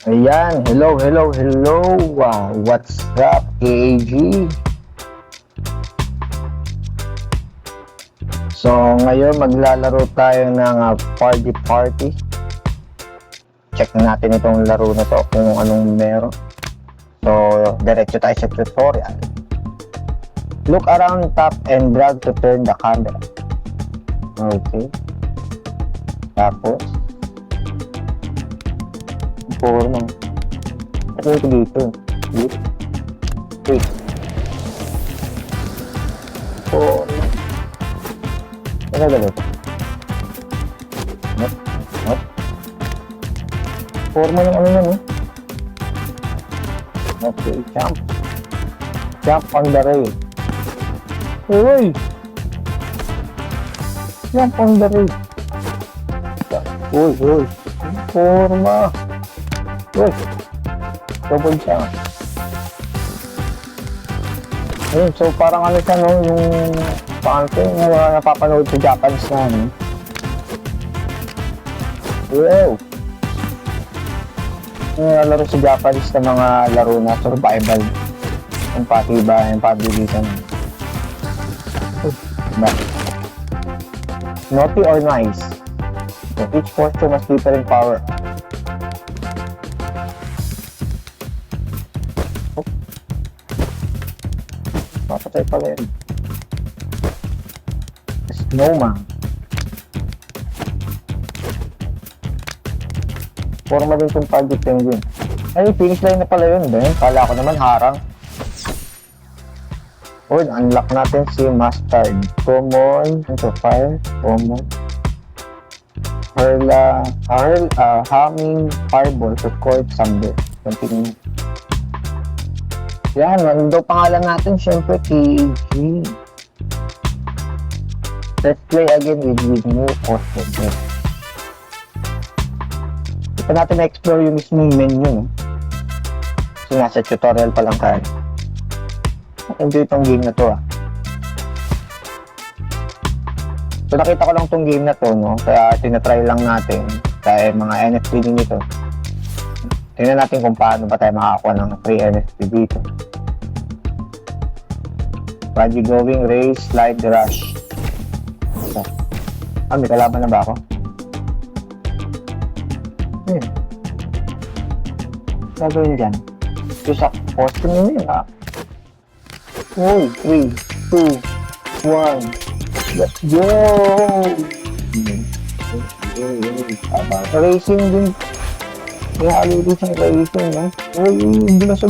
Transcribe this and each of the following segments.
Ayan, hello. What's up, KAG? So, ngayon maglalaro tayo ng party. Check natin itong laro na to kung anong meron. So, diretso tayo sa tutorial. Look around top and drag to turn the camera. Okay. Tapos, forma. Ano ito dito? Wait. Forma. Ano ganito? What? Forma ng ano na, no? Okay, jump. Jump on the rail. Uy! Jump on the rail. Uy. Forma. Uy! Double jump. Ayun, so parang ano siya, no? Yung panto yung napapanood sa Japanese na, no? Wow! Yung nalaro sa Japanese na mga laro na survival. Yung patiba, yung pabilisan. Naughty or nice? So each posture must different power. Mapatay pala yun. Snowman. Forma din itong Project Penguin. Ay, finish line na pala yun. Ben, kala ko naman harang. O, unlock natin si Mustard. Common, ito, fire, common. Humming, fireball, record, thunder. Continue. Yan, ano daw pangalan natin? Siyempre, KG. Let's play again with new costume. Ito natin na-explore yung mismong menu. Kasi nasa tutorial pa lang tayo. Enjoy itong game na to, So nakita ko lang itong game na to, no? Kaya tinatry lang natin. Kaya mga NFT din ito. Tingnan natin kung paano ba tayo makakakuha ng free NFT dito. Project going, race, slide, rush. May kalaban na ba ako? Gagawin dyan. Ito sa costume nyo yun, Uy, 3, 2, 1. Let's go! Racing din. May halo din sa racing, Uy, dulas.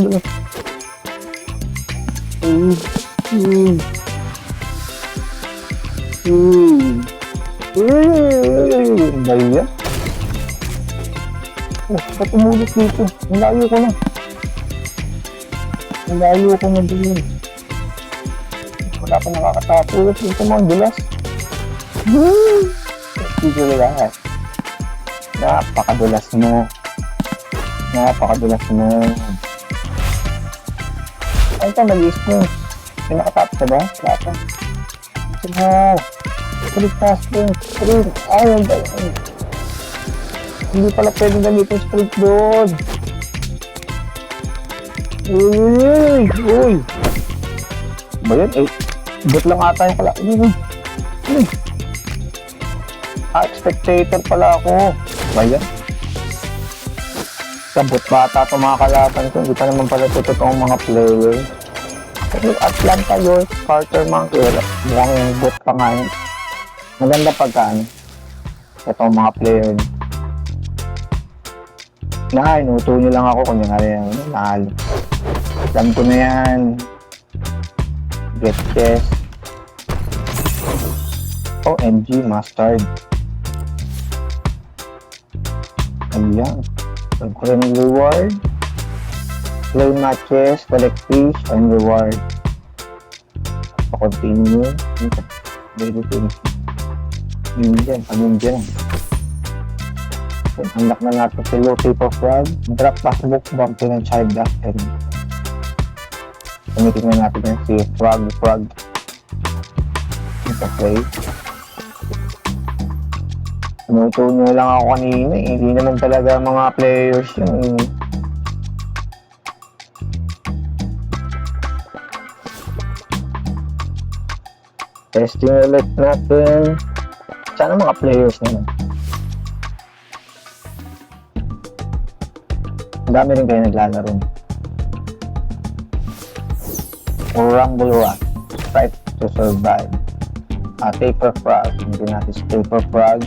Daya. Ba't umulit dito? Ang layo ko na din. Wala pa nakakatapos. Ito mo, ang dulas. Dito lahat. Napakadulas mo. Ay, ito, mag-i-spin. May nakatapos na ba? Wala pa. Ito mo. Sprint. Ay, ang dahil. Hindi pala pwedeng gamitin sprint doon. Uy. Ba yun? Bot lang ata yung pala. Spectator pala ako. Ba yan? Sabot bata itong mga kalaban ko. Hindi pa naman pala totoong mga player. Kasi Atlanta yun. Carter Monkey. Mukhang bot pa nga yun. Maganda pagkaan. Itong mga player. Inuto nyo lang ako kung yung nahalo. Alam ko na yan. Get chest. OMG, Mustard. Ayan. Concurrent reward. Play matches, collect fish, and reward. Pa-continue. Very finish. Yun dyan. Unlock na natin si Low Paper Frog. Drop passbook, bump ng child after. Gamitin na natin yan si Frog. Ito play. Sinutunyo lang ako kanina eh. Hindi naman talaga mga players yun eh. Testing ulit natin. Sana mga players naman. Ang dami rin kayo naglalaro. Rumble Rock. Fight to survive. Paper Frog. Hindi natin si Paper Frog.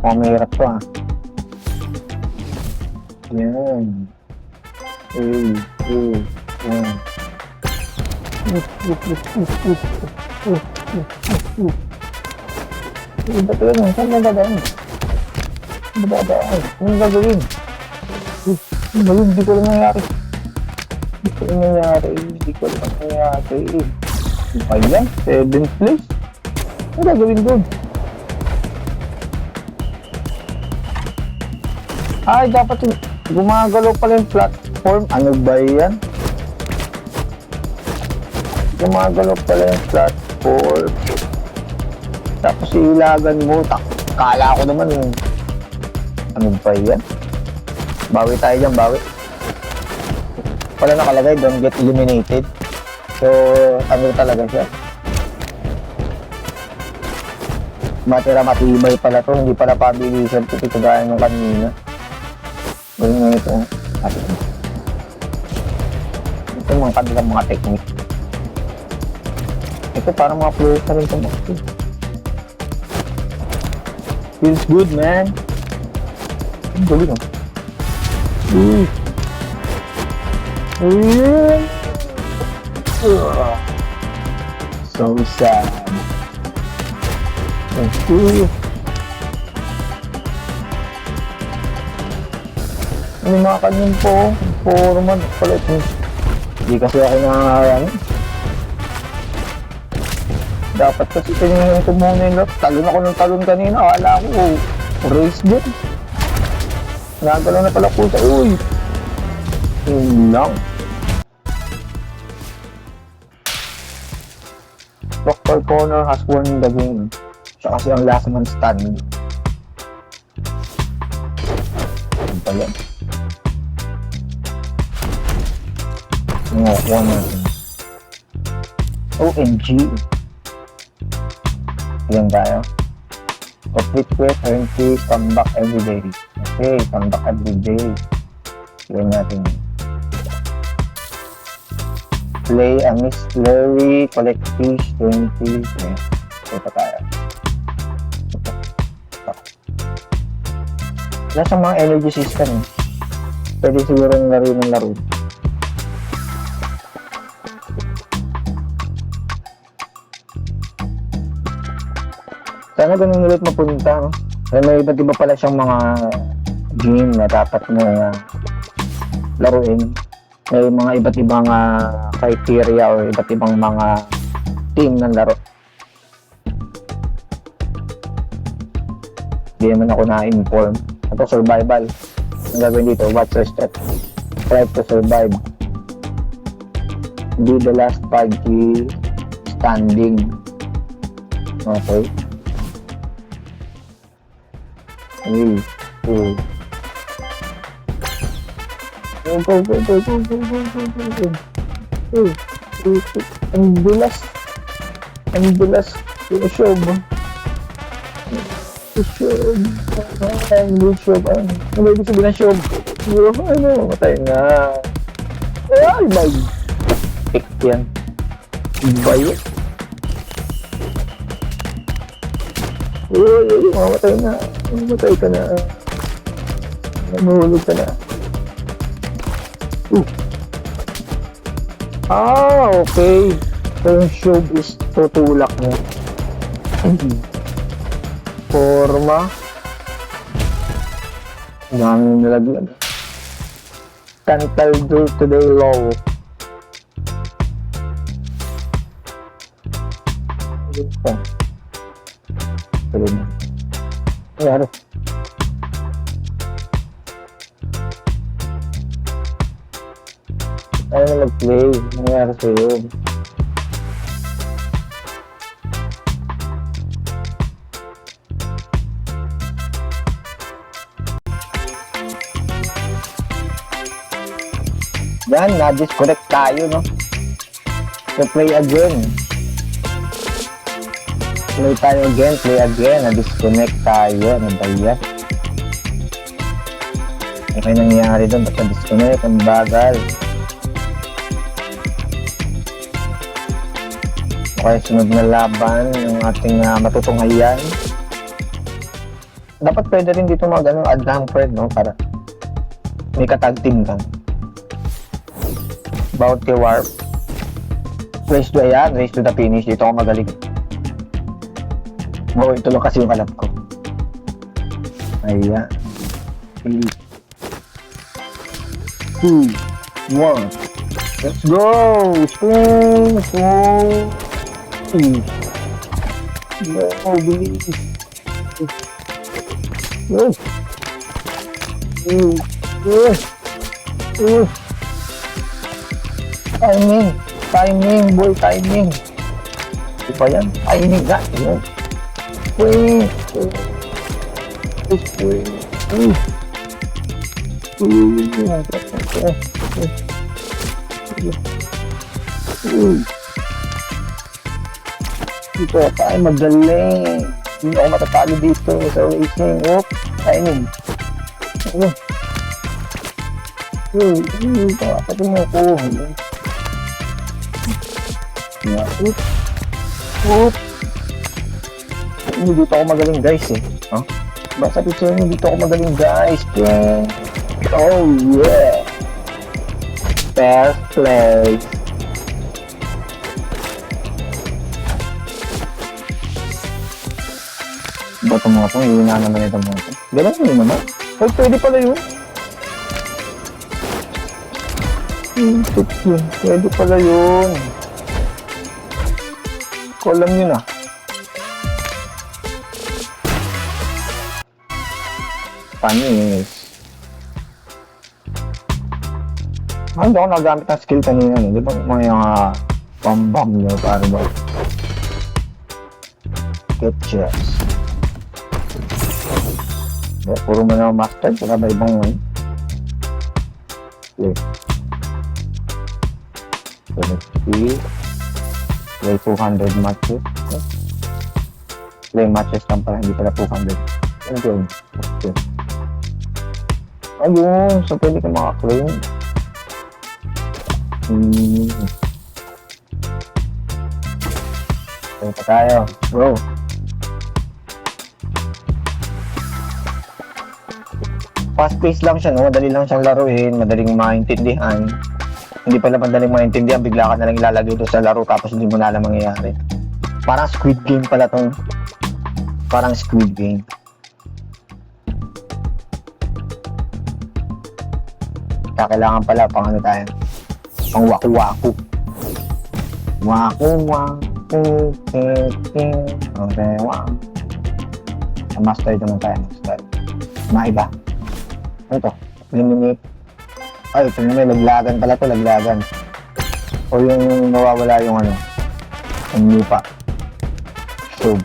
Mahirap to ah. Yan. Yan. Ba't yun? Saan na dadaan? Anong gagawin? Ano yun? Hindi ko lang nangyari. Hindi ko lang nangyari. Ano yan? 7th place? Ano gagawin doon? Ay, dapat gumagalaw pala yung platform. Ano ba yan? Gumagalaw pala yung platform. Tapos ilagan mo. Kala ko naman yung... Ano ba yan? Bawi tayo dyan, bawi. Pala nakalagay, don't get eliminated. So, ano talaga siya? Matira matibay pala to. Hindi pala pabilisan ito. Ito gaya nung kanina. Gawin mo ito. Ito mga kanilang mga technique. Ito parang mga players na rin ito. Feels good, man. Ang galing, oh. So sad. May mga kanyan po. Puro man pala ito. Hindi kasi ako nakakayang. Dapat kasi tinignan ko muna yung lap. Talon ako ng talon kanina. Akala ko, race din. Nagalaw na pala po sa uy. Yun lang. Dr. Connor has won the game. Siya kasi ang last man standing. Ano pa yan? Nakuha natin. OMG. Ilan tayo? Complete quest, earn free, come back every day. Okay, come back every day. Ilan natin. Play a Miss Larry, collect fish, 20. Okay, ito tayo. Wala sa mga energy system. Pwede siguro ng laro ng laro. Sana ganun ulit mapunta, no? May iba't iba pala siyang mga game na dapat mo laruin. May mga iba't ibang criteria o iba't ibang mga team ng laro. Hindi naman ako na-inform. Ito, survival. Ang gagawin dito, what's your step? Try to survive. Be the last 5G standing. Okay. Go. Ang bilas. Ang bilas. Yung show mo. Ano ibig sabihin ng show? Ano? Matay na. Ay, my. Pick yan. Bayo. Uy, mamatay na. Mamatay ka na. Mahulog ka na. Okay. So yung show is tutulak mo. Forma. Daming nilagyan. Can't do today low. Ito. Tuloy na. Ayari. Ayaw na nag-play. Nangyari sa'yo. Yan, na-disconnect tayo, no? So, play again. Play again. Na-disconnect tayo. Ano ba yan? Ano nangyayari doon? Ba't na-disconnect? Ang bagal. Okay, sunod na laban yung ating matutunghayan. Dapat pwede rin dito add hamper, no? Para may katag team lang. Bounty warp. Race to the finish. Dito ako magaling. Ito lang kasi yung alam ko. Ayan. 3, 2, 1. Let's go! Spring! No, bilis. Timing, boy, timing. Di ba yan? Timing nga. Wait. Dito tayo magaling. Hindi ako matatalo dito sa racing. Timing. Pati mo ko. Dito ako magaling guys eh. Basta picture nyo dito ako magaling guys. Oh yeah. First place. Bato mga po, hindi na naman ito mga po. Ganun yun naman. Oh, pwede pala yun. Pwede pala yun. Ko alam yun ah. Panis. Hindi ako nagamit ng skill kanina. Di ba may bam-bam nyo para ba? Get chest. Puro mo na master. Wala ba ibang one? Okay. So let's see. Play 200 matches. Play matches lang pala. Hindi pala 200. Okay. Ayun, so pwede ka maka-claim. Okay pa tayo. Bro. Fast pace lang siya, no? Madali lang siyang laruin, madaling maintindihan. Hindi pala madaling maintindihan, bigla ka na lang ilalagay doon sa laro tapos hindi mo na alam mangyayari. Parang Squid Game pala tong. Parang Squid Game. Kailangan pala pang ano tayo, pang waku-waku. Waku-waku, okay, wow. Sa master naman tayo, master. Maiba. Ano to? Eliminate. Ay, ito naman, laglagan pala to, laglagan. O yung nawawala yung ano, yung lupa. So,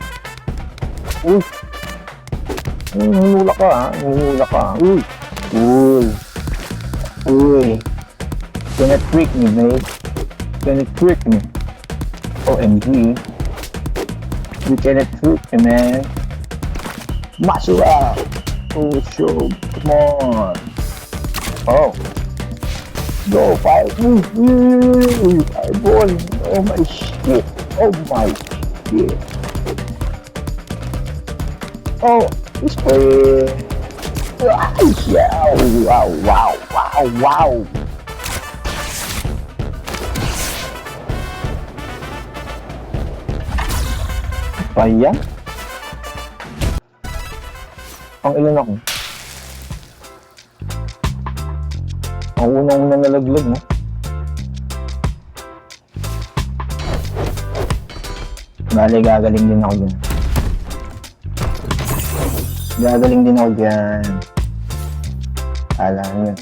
hinula ka ha, hinula ka. Can it trick me, mate? Can it trick me? OMG. You cannot trick me, man. Muscle up! Oh, show. Come on. Oh. Go, fight. Fireball. Oh my shit. Oh my shit. Oh, this way. Wow. Apa yan? Ang ilan ako? Ang unang nalaglag, no? Bale, gagaling din ako dyan. Gagaling din ako dyan. Alam nyo.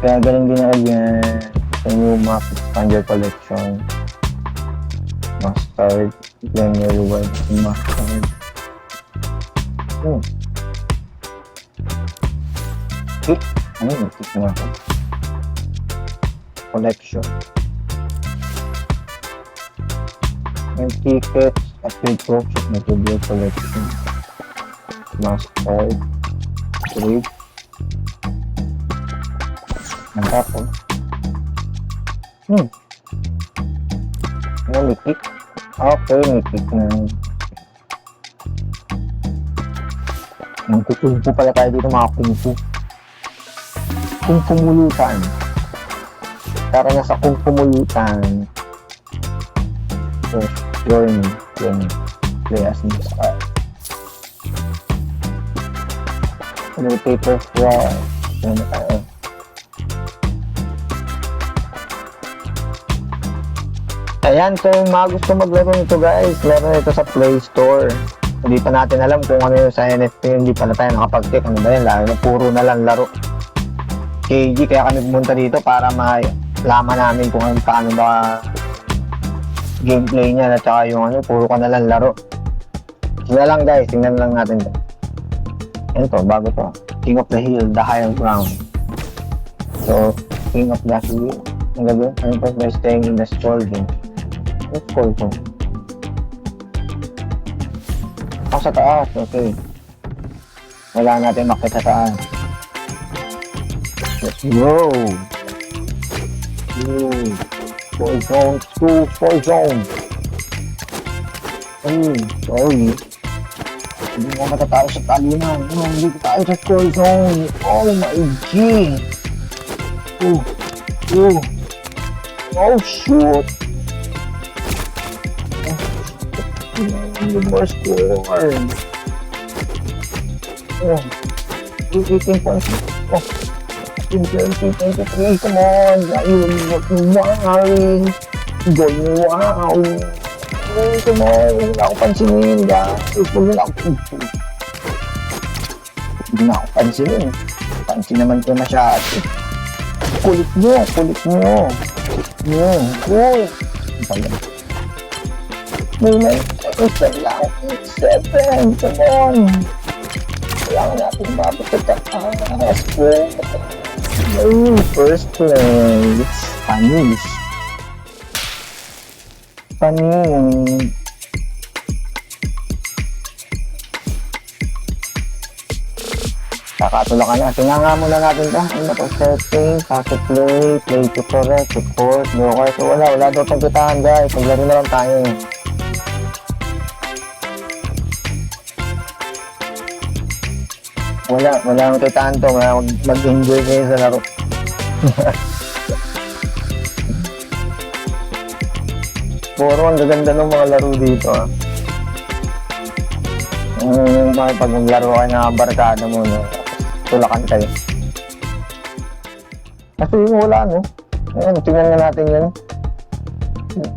Gagaling din ako dyan. Sa new map, Expander Collection. Mustard. Premier Reward. Mustard. Ano yung tick naman ako? collection. May tickets at yung process na video collection. Master. Trade. Ang tapos. May tick. Okay, may tick na. Kung-fu pala tayo dito mga kung-fu. Kung-fumulutan. Tara na sa kung-fumulutan. So, join me. Play as new start. Paper floor. Yan na tayo. Ayan, so yung mga gusto maglaro nito guys, meron ito sa Play Store. Hindi pa natin alam kung ano yung sa NFT, hindi pa na tayo nakapag-check. Ano ba yun? Lalo na puro na lang laro. KG, kaya kami pumunta dito para malaman namin kung paano ba gameplay niya at saka yung ano, puro ka na lang laro. Tingnan lang guys, tingnan lang natin to. Yan to, bago to. King of the Hill, the higher ground. So, King of the Hill. Ang gagawin, ano to? By staying in the store game. Let's call to. Sa taas, okay. Wala natin makita sa taas. Let's go! Four zones, four zones. Sorry. Hindi mo matatao sa taliman. Hindi ko tayo sa four zone. Oh my G! Oh shoot! More score. 18 points. 23, come on. Wow. Come on. Hindi na ako pansinin, guys. Hindi na ako pansinin. Pansin naman ko masyado. Kulit nyo. Uy. May isa lang, 7, come on! Kailangan natin mabot sa taas. First place. Panis. Kakatula ka na. Tingnan muna natin ito. Ano ito? Setting, packet play to correct, support, broker. So wala daw itong kitahan guys. Maglaro na lang tayo. Wala akong kitaan to. Mag-enjoy kayo sa laro. Puro ang gaganda ng mga laro dito pag maglaro kayo ng barkada mo, no? Tulakan kayo. Kasi yung wala, no? Ayan, tingnan na natin yun.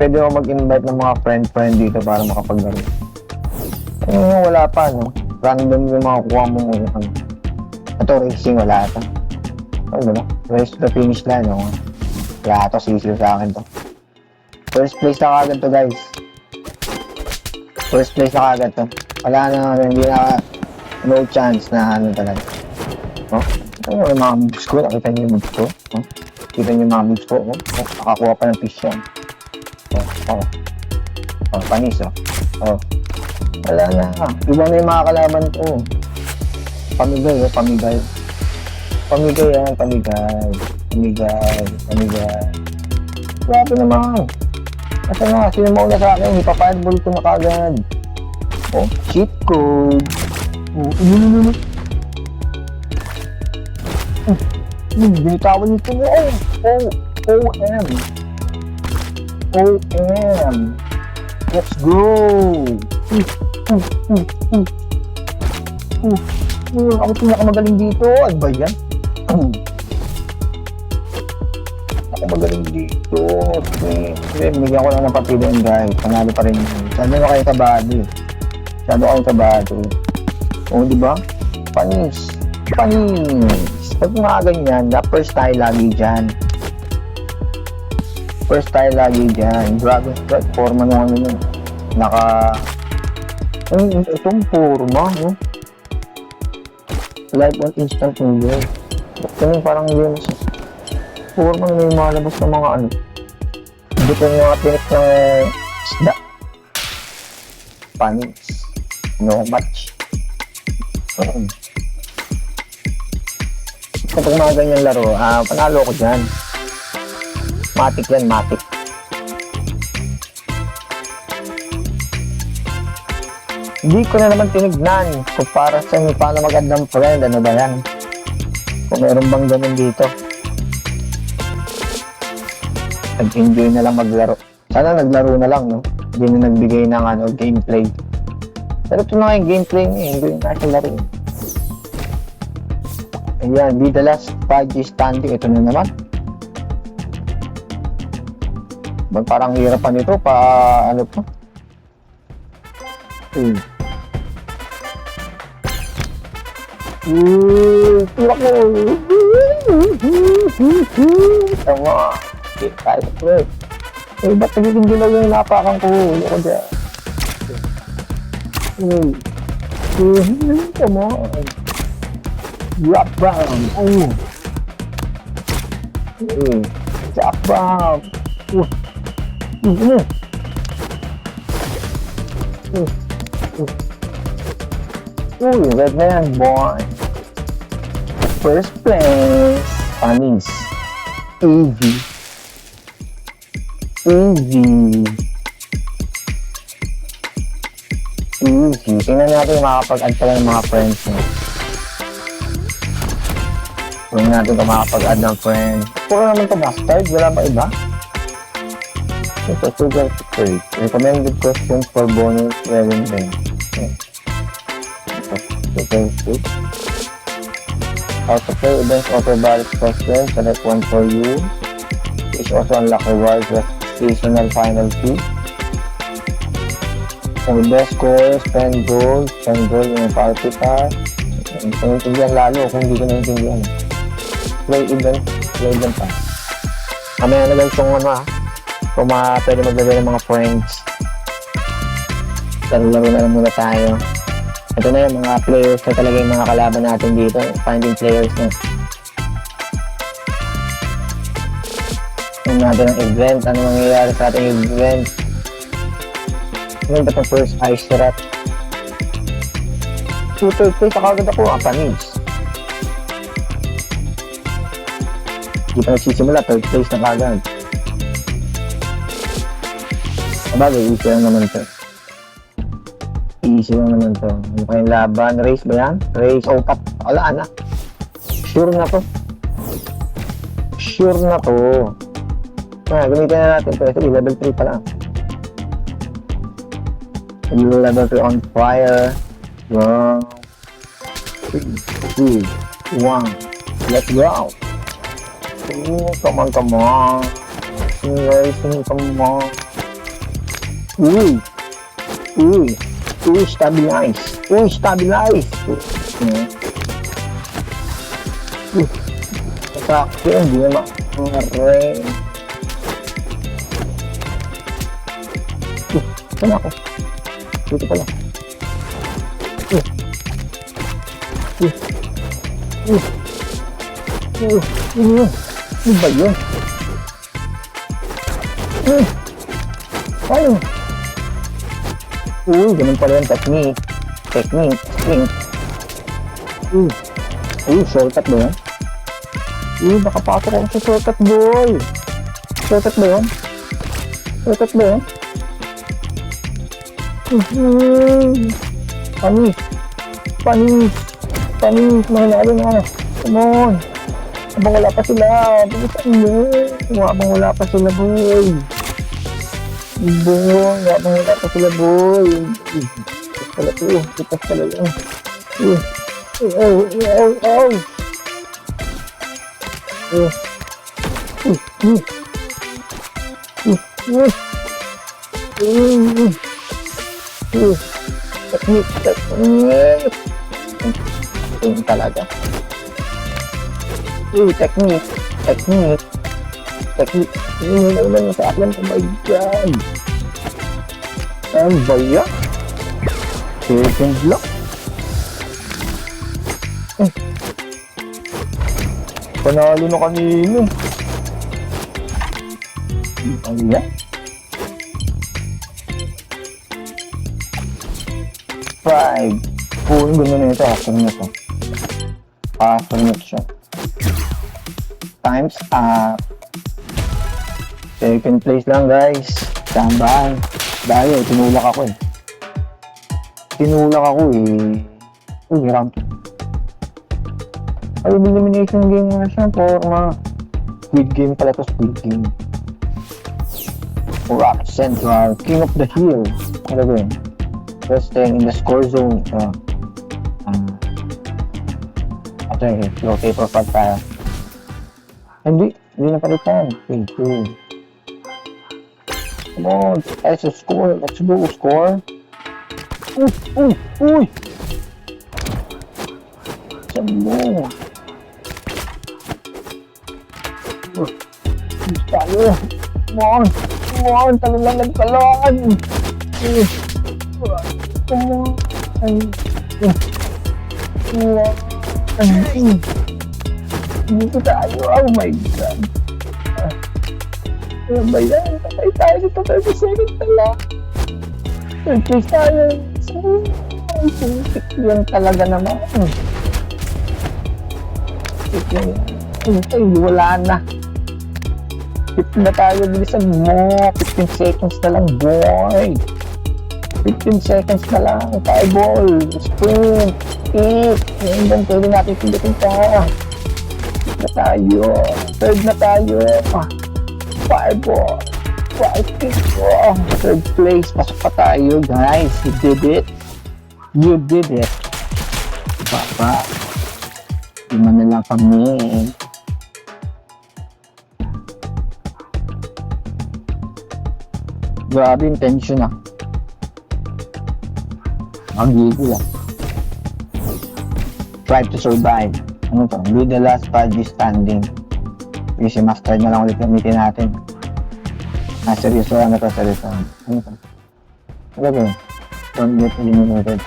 Pwede mo mag-invite ng mga friend dito para makapaglaro. Yung wala pa, no? Random yung mga kuha mo muna. Ito, racing, wala ito. Ano ba? Race to the finish line, no? Kaya ito, sisiyo sa akin to. First place na kagad to, guys. First place na kagad to. Wala na, hindi na, no chance na ano talaga. Oh, ito yung mga moves ko. Nakita niyo yung moves ko. Oh, kita niyo yung mga moves ko. Oh, nakakuha pa ng fish yan. Oh, panis, oh. Oh. Wala na. Iba na yung mga kalaban ko. Pamigay. Grabe naman. Asa na, sino mauna sa akin? Ipa-fireball ko na kagad. Oh, cheat code. Binitawan nito mo. OM. Let's go. Ako pinakamagaling dito. Ano ba yan? Ako magaling dito. Bigyan ko lang ng papilin guys. Panalo pa rin. Sabi mo kayo kabado. O, diba? Panis. Pag mga ganyan, first tayo lagi dyan. Dragon Strike, forma nung ano yun. Itong forma, no? Live on instant movie. Ito yung parang yun. puro man may malabas ng mga ano. Hindi ko yung mga tinik ng isda. Panis. No match. Kapag mga ganyan laro, panalo ko dyan. Matik yan, matik. Hindi ko na naman tinignan kung para sa paano mag-add ng friend, ano ba yan? Kung meron bang ganun dito. Nag-enjoy na lang maglaro. Sana naglaro na lang, no? Hindi na nagbigay ng gameplay. Pero ito na yung gameplay niya, hindi na siya laro. Ayan, be the last 5G standing. Ito na naman. Parang hirapan ito pa, ano pa. Tulak mo. Tama. Okay, tayo na po. Ba't nagiging dilaw yung napakan ko? Ako dyan. Come on. Drop bomb. Drop bomb. Red na yan, boy. First place. Panis. AV. Tingnan natin makakapag-add pala ng mga friends mo. Tingnan natin kung makakapag-add ng friends. Puro naman ito bastard. Wala ba iba? Ito, sugar to trade. Recommended questions for bonus revenue. How to play events, auto ballot questions, select one for you. Is also unlock rewards with seasonal final fee. For the best score, spend gold yung party pass. Naintindihan lalo kung hindi ko naintindihan. Play event pa. Kamaya na guys kung kung pwede maglagay ng mga friends. Laro na lang muna tayo. Ito na yung mga players na talaga yung mga kalaban natin dito. Finding players na. Tingnan natin ang event. Ano mangyayari sa ating event? Ngayon ba itong first ice rat? Third place na kagad ako. Panis. Hindi pa nagsisimula. Third place na kagad. Sabagay, easy lang naman ito. Easy lang naman ito. Ano pa yung laban? Race ba yan? Race. Oh, wala na. Sure na to. Gamitin na natin ito. Sige, level 3 pa lang. Level 3 on fire. Wow. 3, 2, 1. Let's go. Come on. Come on. Stabilize. Sakto, hindi na makaray. Saan ako? Dito pala. Ano ba yun? Ano? Ganun pala yung technique. Shortcut ba yan? Baka pasok ako sa shortcut, boy. Shortcut ba yan? Panis. Mahalalo na. Come on. Habang wala pa sila. Bilisan mo. Habang wala pa sila, boy. Tipas pala lang. Technique. Ito talaga. Technique. Ano sa akin? Oh my God. Ano ba yan? Second block. Panalo na kanino. Ayan. 5. Kung ganda na ito, after na ito. After na siya. Times up. Second place lang guys. Tambay. Dahil tinulak ako eh. Uy, rank. Ay, elimination game nga siya. Forma. Squid game pala to, Squid game. Rock Central, King of the Hill. Ano ba yun? Resting in the score zone. Ito yung low paper pag tayo. Hindi na palitan. Okay, 2. Come on, let's score. Let's go, score. Uy! Sabo. Tayo. Come on, talon lang nagtalon. Come on. Dito tayo. Oh my God. Ano ba yan? Patay tayo dito 30 seconds na lang. Third place tayo. Ay, sumisik yan talaga naman. Ay, wala na. 15 na tayo. Bilisan mo. 15 seconds na lang, boy. 15 seconds na lang. Fireball. Sprint. Kick. Ngayon, pwede natin pindutin pa. Na tayo. Third na tayo. Fireball. Kick. Third place. Pasok pa tayo, guys. You did it. Papa. Lima na lang kami. Grabe yung tension ah. Ang gigil ah. Try to survive. Ano to? Be the last party standing. Kasi master na lang ulit gamitin natin. Seryoso ano to? Seryoso. Ano to? Ano ba yun? Don't get eliminated.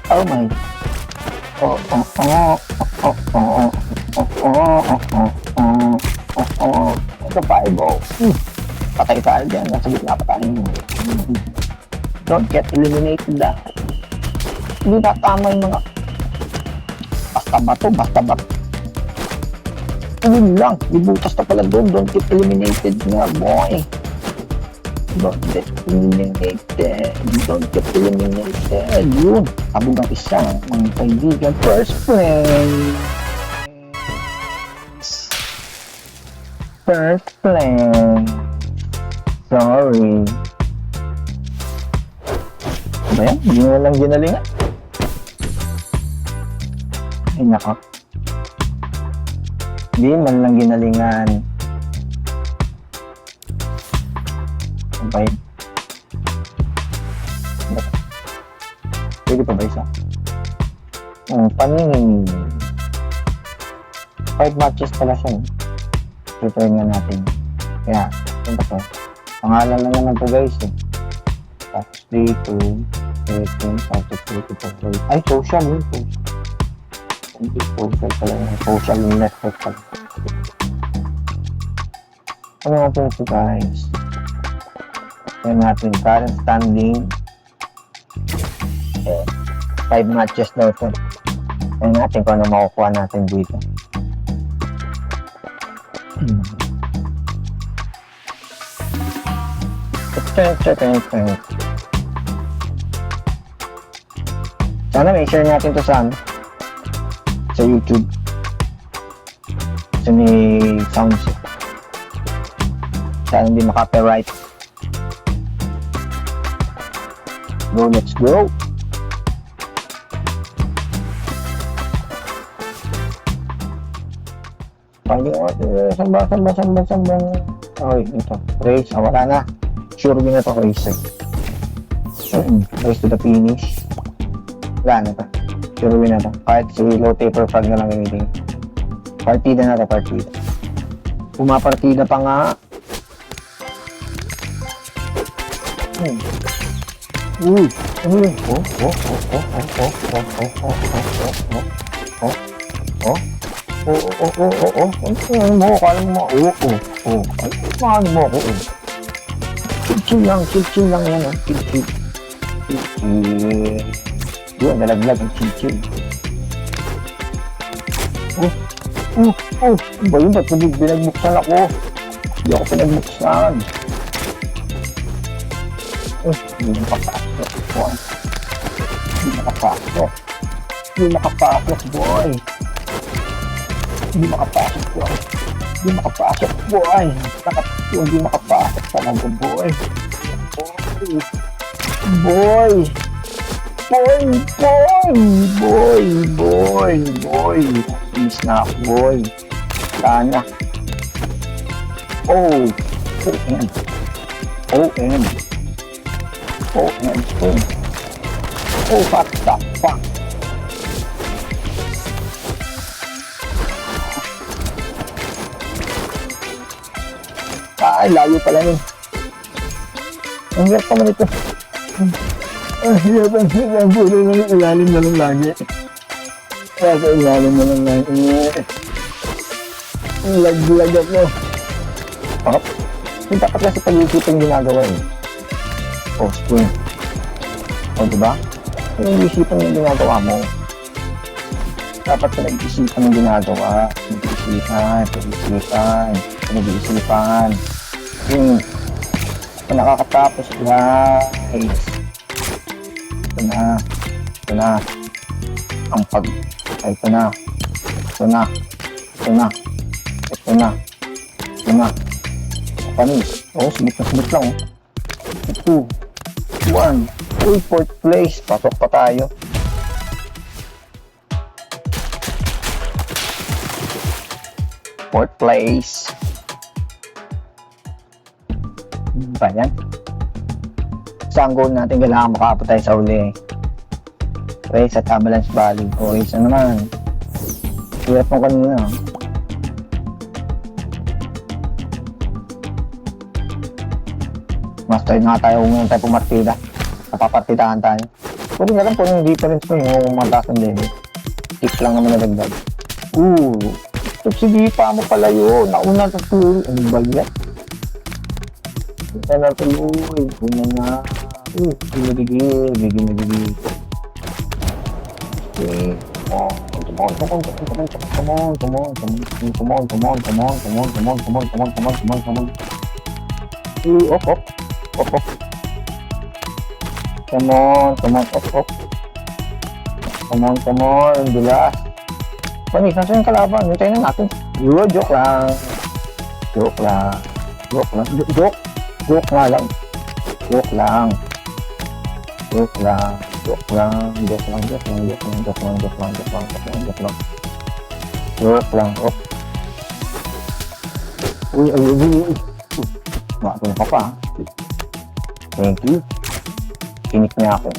Oh my. Ito fireball. Patay tayo dyan. Nasa gitna pa tayo. Don't get eliminated na. Hindi na tama yung mga basta bato. Yun lang. Ibutas na pala doon. Don't get eliminated nga, boy. Don't get eliminated. Yun. Abog ang isa. Mga kaibigan. First place. Sorry. Ano yan? Hindi mo lang ginalingan. Ay, nako. Hindi man lang ginalingan. Okay. Pwede pa ba isa? Paningin. 5 matches pala siya. Prepare nga natin. Kaya, ito po. Pangalan lang naman po guys eh. Tapos dito. Ay, social yun. Social pala yun. Social network pala. Ano nga po ito guys? Yan natin. Current standing. 5 matches daw ito. Yan natin kung ano makukuha natin dito. Sana may share natin to sa YouTube. Sa may sounds. Sana hindi maka-copyright. Let's go. Sambang. Okay, ito. Race. Wala na. Sure na ito, race. Race to the finish. Wala na ito. Sure na ito. Kahit si low taper frag na lang gamitin. Partida na ito, partida. Pumapartida pa nga. Ano mo, kala mo, paano mo ako, chill lang yan, chill. Yun, nalaglag ang chill. Ba yun, ba't pinagbuksan ako? Hindi ako pinagbuksan. Hindi makapasok, boy. Hindi makapasok, boy. Hindi makapasok talaga, boy. Boy. Please na ako, boy. Sana. OM. What the fuck? Layo pala yun. Ang hirap naman ito. Ang bulo ng ilalim na lang lagi. Sa ilalim na lang lagi. Ang lag ako. Yung dapat kasi pag-iisipin ginagawa eh. Spring. Diba? Yung isipan yung ginagawa mo. Dapat pinag-isipan yung ginagawa. Pinag-isipan. Yung nakakatapos, guys. Ito na. Ito na. Panis. Smith lang. 2, 1. Fourth place. Pasok pa tayo. Fourth place. Ba yan? Saan goal natin kailangan makapot tayo sa uli? Race at Avalanche Valley. Isa naman. Hirap mo kanina. Master nga tayo kung tayo pumartida. Napapartidahan tayo. Pwede nga lang po yung difference mo yung mataas ng level. 6 lang naman nadagdag. Sige pa mo pala yun. Nauna sa school. Ano ba yan? Ito na tuloy. Una na. Ginagigil. Okay. Come on. Off. Come on, bilas. Panis, nasa yung kalaban? Hintayin na natin. Joke lang. Uy. Makapun ka pa. Thank you. Kinik niya ako.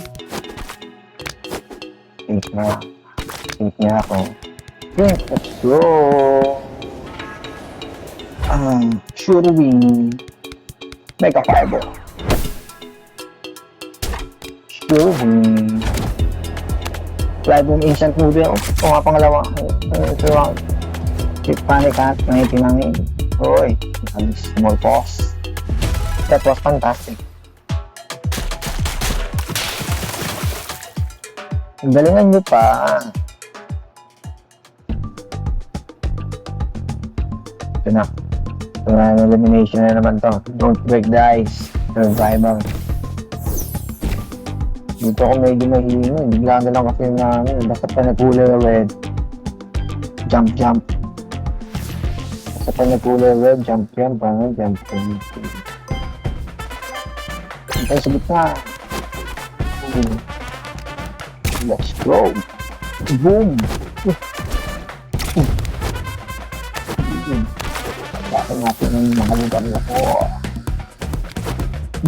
Let's go. Sure win. Mega Fireball. Sure win. Live boom instant movie. Ito nga pangalawa. Keep panic at nangitinangin. Hoy. Small pause. That was fantastic. Galingan nyo pa. Ito na. Elimination na naman to. Don't break the ice. Survivor. Dito ako medyo mahino. Bigla na lang kasi na basta pa nag-cooler red. Jump. Basta pa nag-cooler red. Jump. Antay sa gitna. Let's go. Boom. Bakit natin yung mga lugar na po.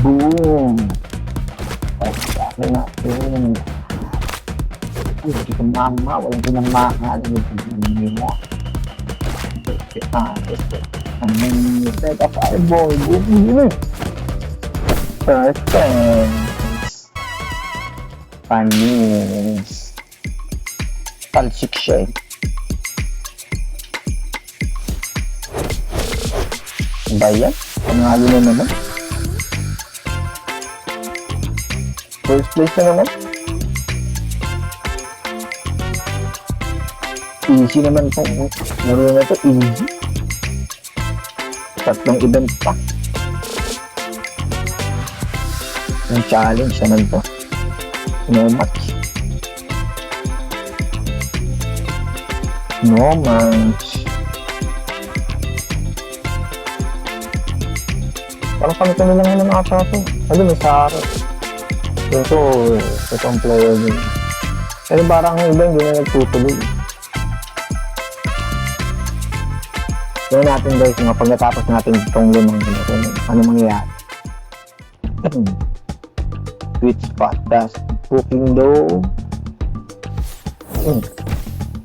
Boom. Bakit natin. Hindi ko mama. Walang pinamahal. Hindi mo. Set of fireball. Boom. Perfect. Panis. Talsik siya eh. Ba yan? Panalo na naman. First place na naman. Easy naman po. Laro na to, easy. Tatlong event pa. Yung challenge naman to. No match. No match. Parang kami lang naman ata to. Ano, may Saro. Ito ang player din. Pero parang iba hindi na nagtutuloy. Kaya natin guys, pag natapos natin itong limang minuto, ano mangyayari? Sweet spot, dash, cooking dough,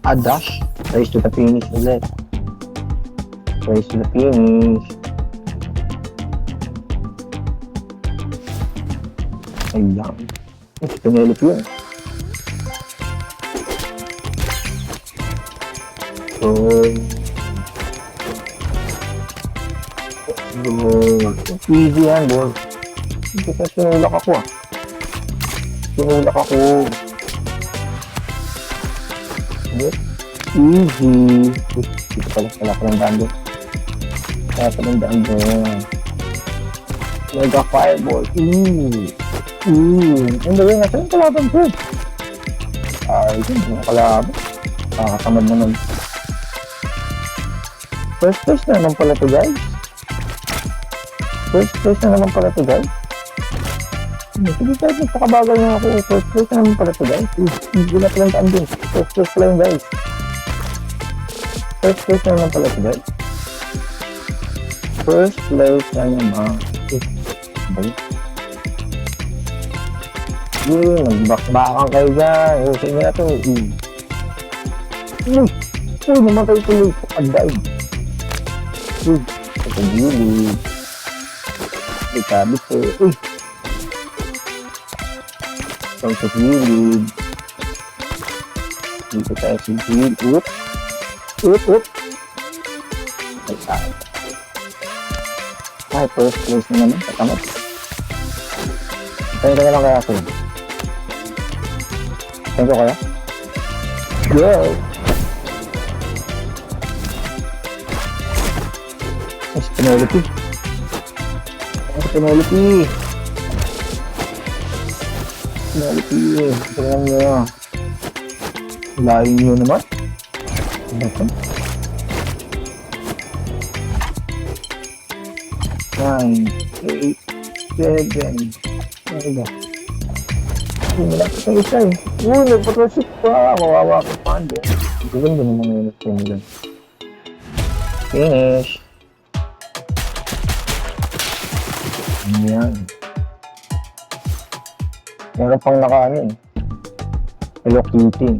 a dash, race to the finish ulit. Race to the finish. Ayan. Penelope yun. Easy yan, boy. Hindi ka sinulak ako ah. Sinulak ako. Easy. Dito pala palang daan doon. Kaya palang daan doon. Mega fireball. Ang gawin nga sa'yo, kalaban ko. Ay, hindi na kalaban. Nakakatamad naman. First place na naman pala to guys. First place na naman pala to guys. Sige guys, nagpakabagal na ako. First place na naman pala to guys. Hindi na palang taan din. First place pala yun guys. First place na naman pala to guys. First place na naman. Nagbakbakan kayo dyan. Usin nyo na to. Namatay tuloy. Pagdaig. Ito gilid. Itabi ko. Ito sa gilid. Dito tayo sa gilid. Oop. Ay, tayo. Ay, first place na naman. Katamad. Tayo ka na lang kaya ako. Tayo ko kaya? Go! Mas Penelope. Penelope. Tingnan nyo. Layo nyo naman. 9, 8, 7. Ano ba? Hindi lang sa isa eh. Nagpatrasik pa. Kawawa ko pa. Gawin din naman yung nagpingan. Finish. Ayan. Meron pang nakaano eh. Hello Kitty.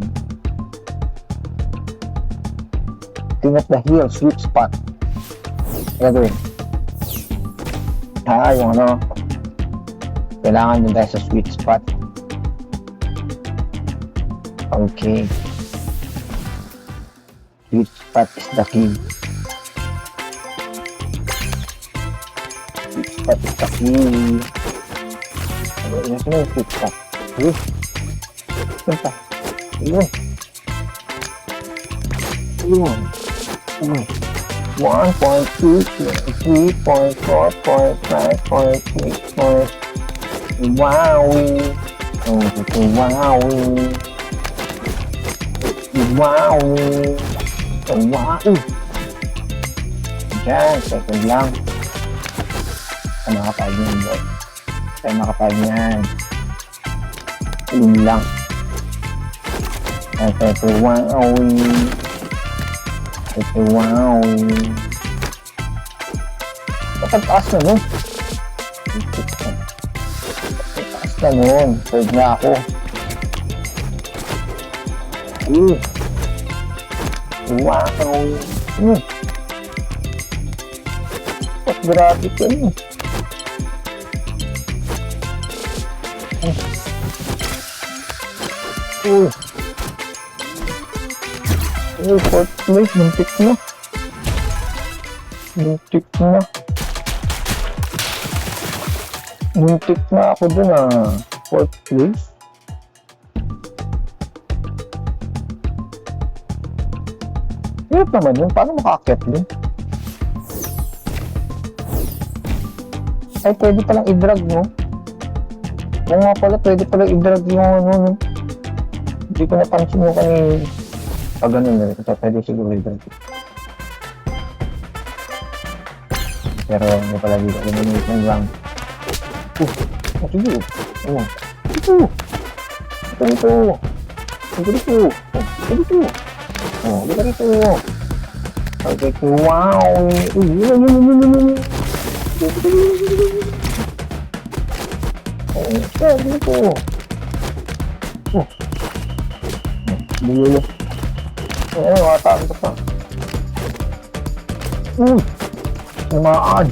King of the Hill, sweet spot. Gagawin. Yung ano. Kailangan nyo guys sa sweet spot. Okay. Sweet spot is the key. Sweet spot is the key. Ano yung sweet spot? Punta. Ayun. 1.2, 3.4, 5.6. Wowie. Wowie. Diyan, second lang. Tayo makapag yan, bro. Tayo makapag yan. Yun lang. Ito, wowie. Pagkataas na nun. Pagkataas na nun. Third na ako. Wow. Grabe ka nun. Uy. Uy, fourth place. Muntik na. Muntik na. Muntik na ako dun ah. Fourth place. Hirap naman yun. Paano makaakyat yun? Ay, pwede palang i-drag, no? Oo nga pala, pwede palang i-drag yung ano, no? Hindi ko napansin mo kanina. Pag ganun na rin. Kasi pwede siguro i-drag. Pero hindi pala dito. Eliminate ng lang. Sige. Ito. Ito dito. Ito dito. Ito dito. Ito dito. Okay, wow. Yun. Dito. Dito. Mataas ka pa. Namaan.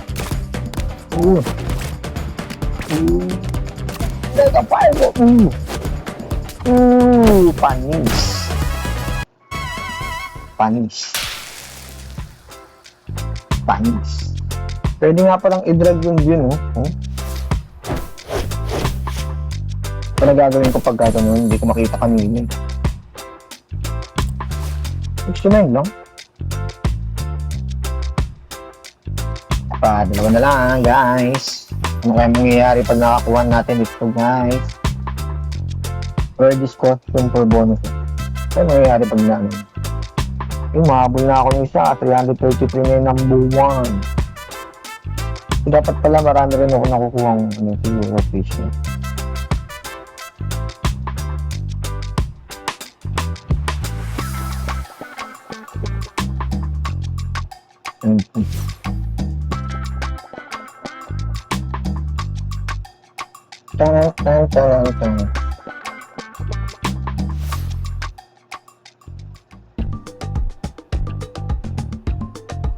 Mega Fireball. Panis. Pwede nga palang i-drag yung view, no? Ano gagawin ko pag gagawin? Hindi ko makita kanina. 69 lang. Dalawa na lang, guys. Ano kaya mangyayari pag nakakuha natin ito, guys? Ready costume for bonus. Ano mangyayari pag namin? Mahabol na ako ng isa. 333 na yung number 1. So, dapat pala marami rin ako nakukuha ng siguro fish.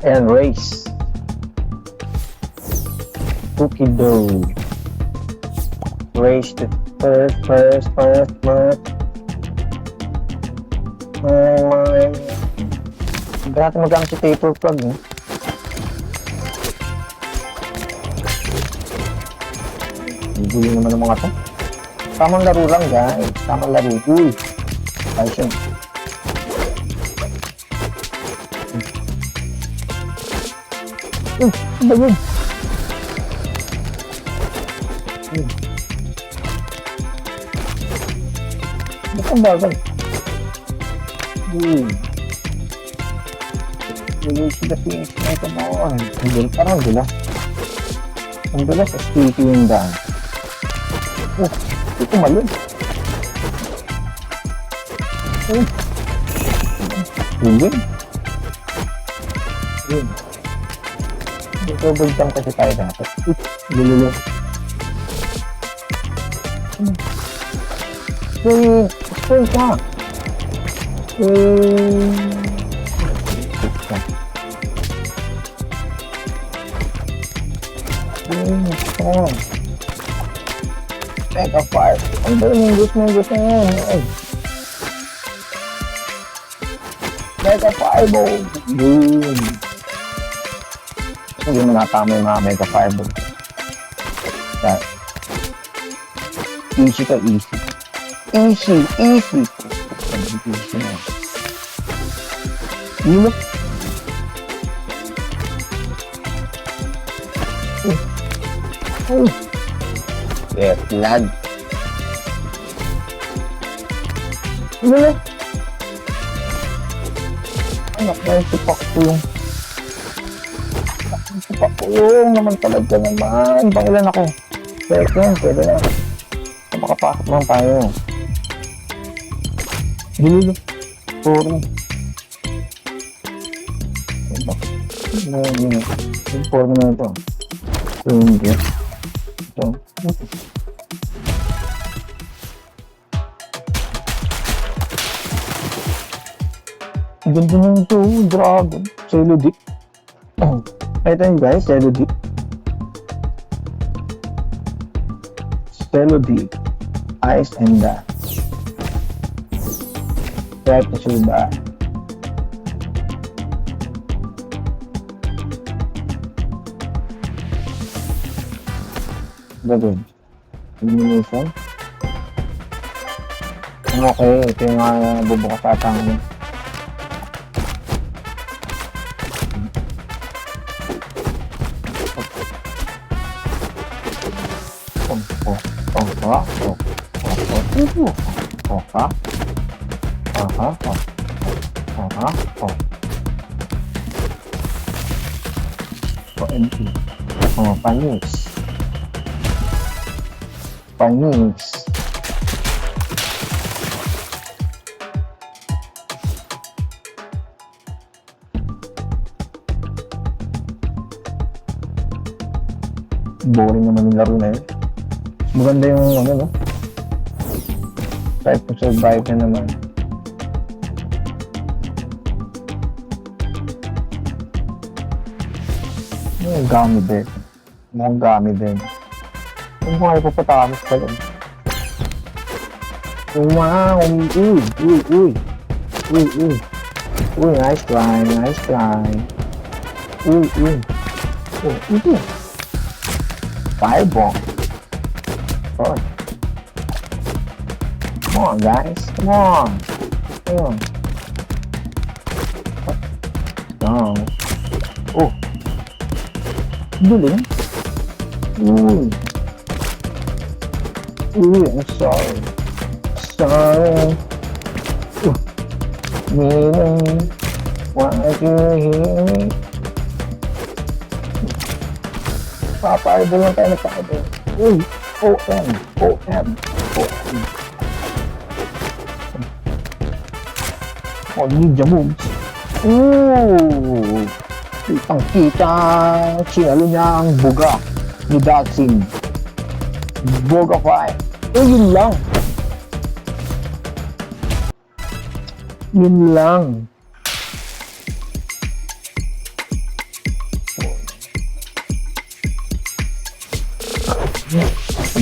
And race. Cookie dough. Race to first. Hindi natin magamit si paper plug, eh. Bibuli naman ng mga to. Tamang laro lang, guys. Tamang laro. Uy. Ayos yun. Ano ba yun? Ba't ang bagal? Sila na ito mo. Parang gila. Ang gila sa sticky yung daan. Ito malun. Yun. Double jump kasi tayo dapat. Lululo. Spoil ka. Mega Fire. Ang daming gusto ngayon. Mega Fireball. Boom. Hindi mo natama yung mga Mega Fireball. Easy ka, easy. Easy na. Yun. Yes, lad. Yun. Anak na yung sipak-tulong. Sipak-tulong naman talaga naman. Pangilan ako. Pwede na. Makapasok lang tayo. Dilo. Sorry. Yung forma na ito. Ito. Ganda na ito. Dragon. Cello Deep. Ito yun guys. Cello Deep. Cello Deep. Ice and that. Try to survive. Gagawin. Elimination. Okay, ito yung bubukas ata ng panis. Boring naman yung laro na yun. Maganda yung ano, no? Try to survive na naman. Yung gamit din. Yung gamit din. Yung mga ipapatakas ka lang. Wow! Uy, nice climb, nice climb. Uy. Fireball. Oh. Come on, guys. Come on. Oh. Oh. Duling. Uy, I'm sorry. Meaning, why you hear me? Papaibol lang tayo na paibol. Uy, OM. Oh, ninja moves. Ooh! Kitang-kita. Sinalo niya ang buga ni Daxing. Boga 5. Yun lang.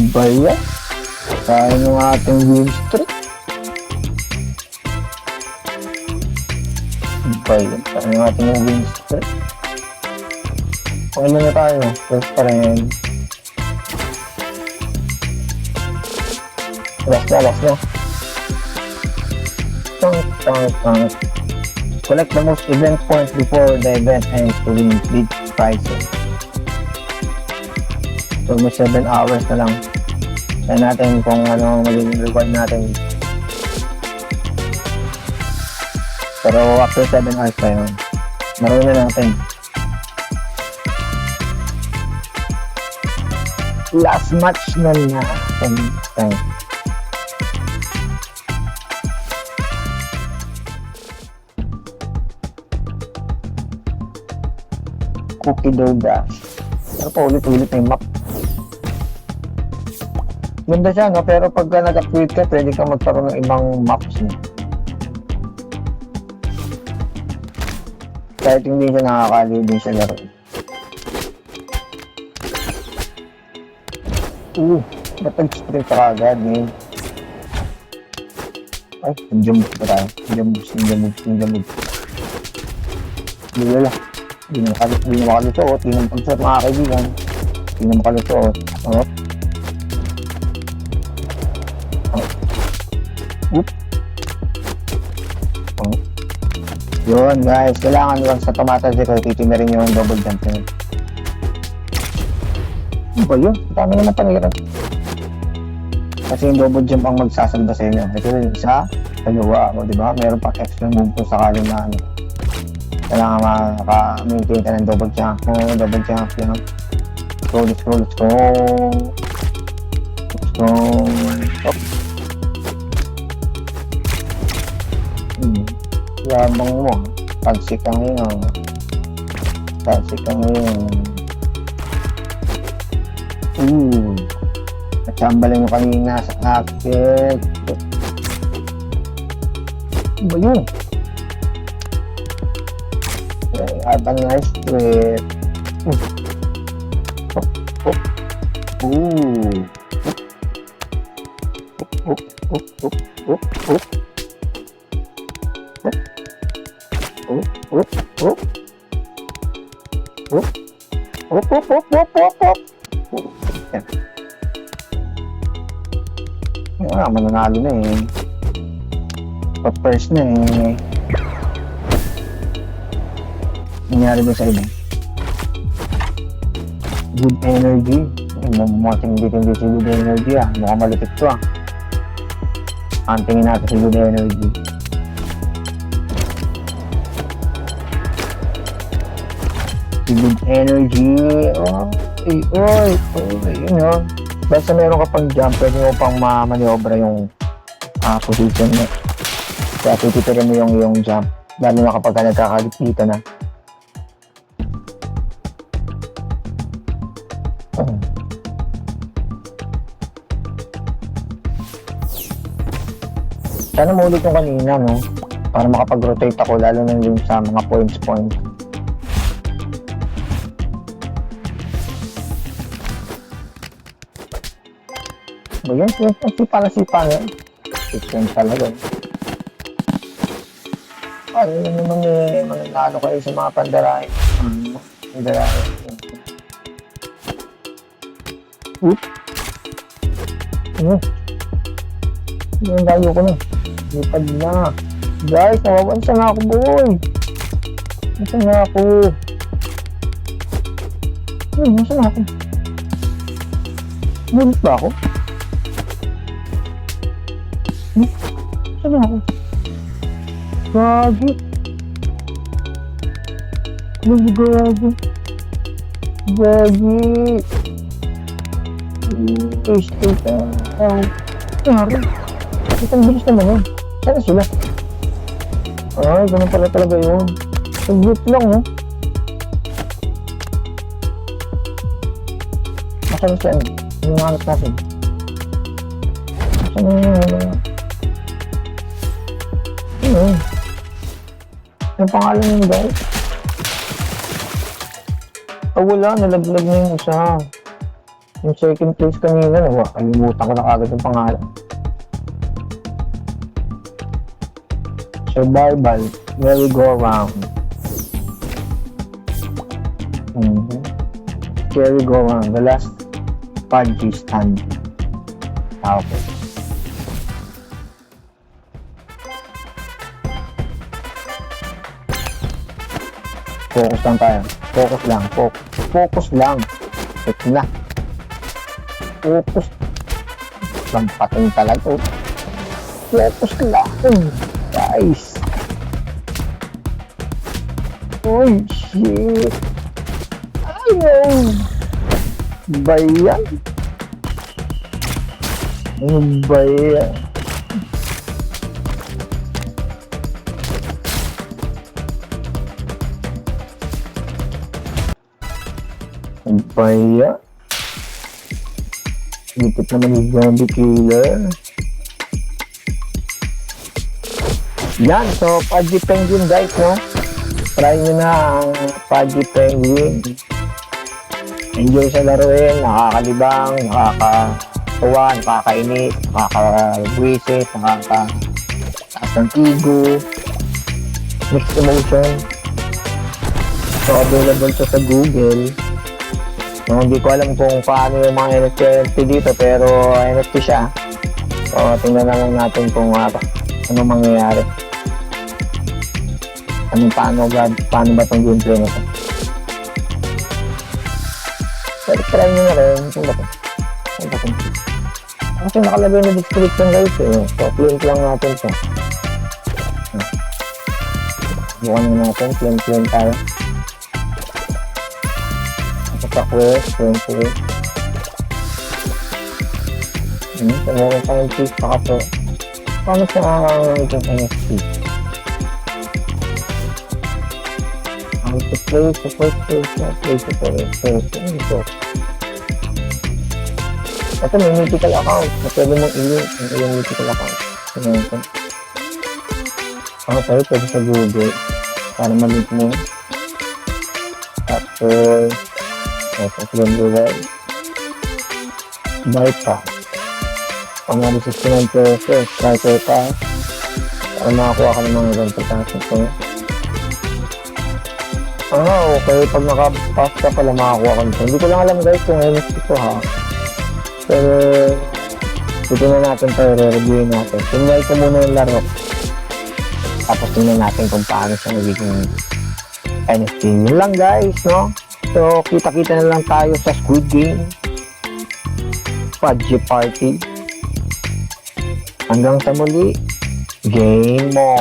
Ba yan? Kaya ng ating win streak. Kaya ng ating win streak. Pangalaman na tayo. First pa rin. Last na. Tang. Collect the most event points before the event ends to win big prizes. So, may 7 hours na lang. Kaya natin kung ano magiging reward natin. Pero after 7 hours pa yun. Naroon na natin. Last match na natin. Cookie dough dash. Pero pa ulit-ulit na yung map. Ganda siya, no? Pero pagka nag-upgrade ka, pwede kang magkaroon ng ibang maps, no? Kahit hindi siya nakakaliw din sa laro. Ba't nag-sprint ka agad, man? Ay, jump pa tayo. Jump. Lala. Hindi na makalusuot. Hindi na pagsuot, mga kaibigan. Hindi na makalusuot. Yun guys, kailangan lang sa Tomata Zero titin na rin yung double jump yun. Ano ba yun? Dami naman pangiran. Kasi yung double jump ang magsasanda sa inyo. Ito yung isa, dalawa, o diba? Meron pa extra move kung sakaling na ano. Kailangan maka-maintain ka ng double jump. Scroll. Yabang mo, tagsik ka ngayon. Natsambalin mo kanina sa akin. Ano ba yun? Have a nice trip. Oh, oh, oh. Oh. Oh, oh, oh, oh, oh, oh. Yan. Wala, mananalo na eh. Pa-first na eh. Nangyari ba sa iba? Good energy. Mukhang hindi si good energy ah. Mukhang malupit to ah. Antingin natin si good energy. Si good energy. Oy. You know. Basta meron ka pang jump, pwede mo pang maniobra yung position mo. Kaya tititirin mo yung jump. Lalo na kapag nagkakaligpita na. Sana maulit yung kanina, no? Para makapag-rotate ako, lalo na yung sa mga points. Ba yun? Sipa yan. System talaga. Ano naman eh, mananalo kayo sa mga pandarahin. Pandarahin. Oop! Yung layo ko na. Lipad na. Guys, nawawansa na ako, boy. Nasa na ako. Nasa na ako. Ngunit ba ako? Nasa na ako. Gagi. Gagi. Stay down. Yari. Itang bilis naman yun. Sana sila? Ay, ganun pala talaga yun. Saglit lang, no? Nasaan siya? Yung hanap natin. Nasaan yun? Ano? Yung pangalan yun, guys? Wala. Nalaglag na yung isa. Yung second place kanina, kalimutan ko na kagad yung pangalan. Survival, merry-go-round. Merry-go-round, the last Pudgy stand. Okay. Focus lang tayo. Focus lang. Focus lang. Ito na. Focus. Lampating talaga. Focus lang. Guys. Oh shit. Ayaw. Bayan. Bayan. Bayan. Lipit naman yung zombie killer. Yan, so Pudgy Penguin guys, no? Try nyo na ang Pudgy Penguin. Enjoy sa laruin, nakakalibang, nakakatuwa, nakakainis, nakakabwisit, nakakataas ng ego, mixed emotion. So available to sa Google. So, hindi ko alam kung paano yung mga NFT dito, pero NFT siya. So tingnan na lang natin kung ano mangyayari. Paano ba itong gameplay na ito? Pero try nyo na rin. Ito ba ito? Kasi nakalagay na description guys eh. So, link lang natin ito. Bukan na natin. Link tayo. Ito sa quest. Link. So, meron tayong cheese pa kaso. Paano siya itong NFT? To play the first place ito may mythical account na pwede mong i-link ang iyong mythical account. Tayo pwede sa Google para ma-link mo. After Google buy pa pangari 69 pesos, striker pa Para makakuha ka ng mga ganito tasok ko. Okay. Pag nakapass ka pala makakuha ka nito. Hindi ko lang alam guys kung MS ito ha. Pero dito na natin tayo, re-reviewin natin. Tingnan ko muna yung laro. Tapos tingnan natin kung paano siya nagiging NFT. Yun lang guys, no? So, kita-kita na lang tayo sa Squid Game. PUBG Party. Hanggang sa muli, game mo!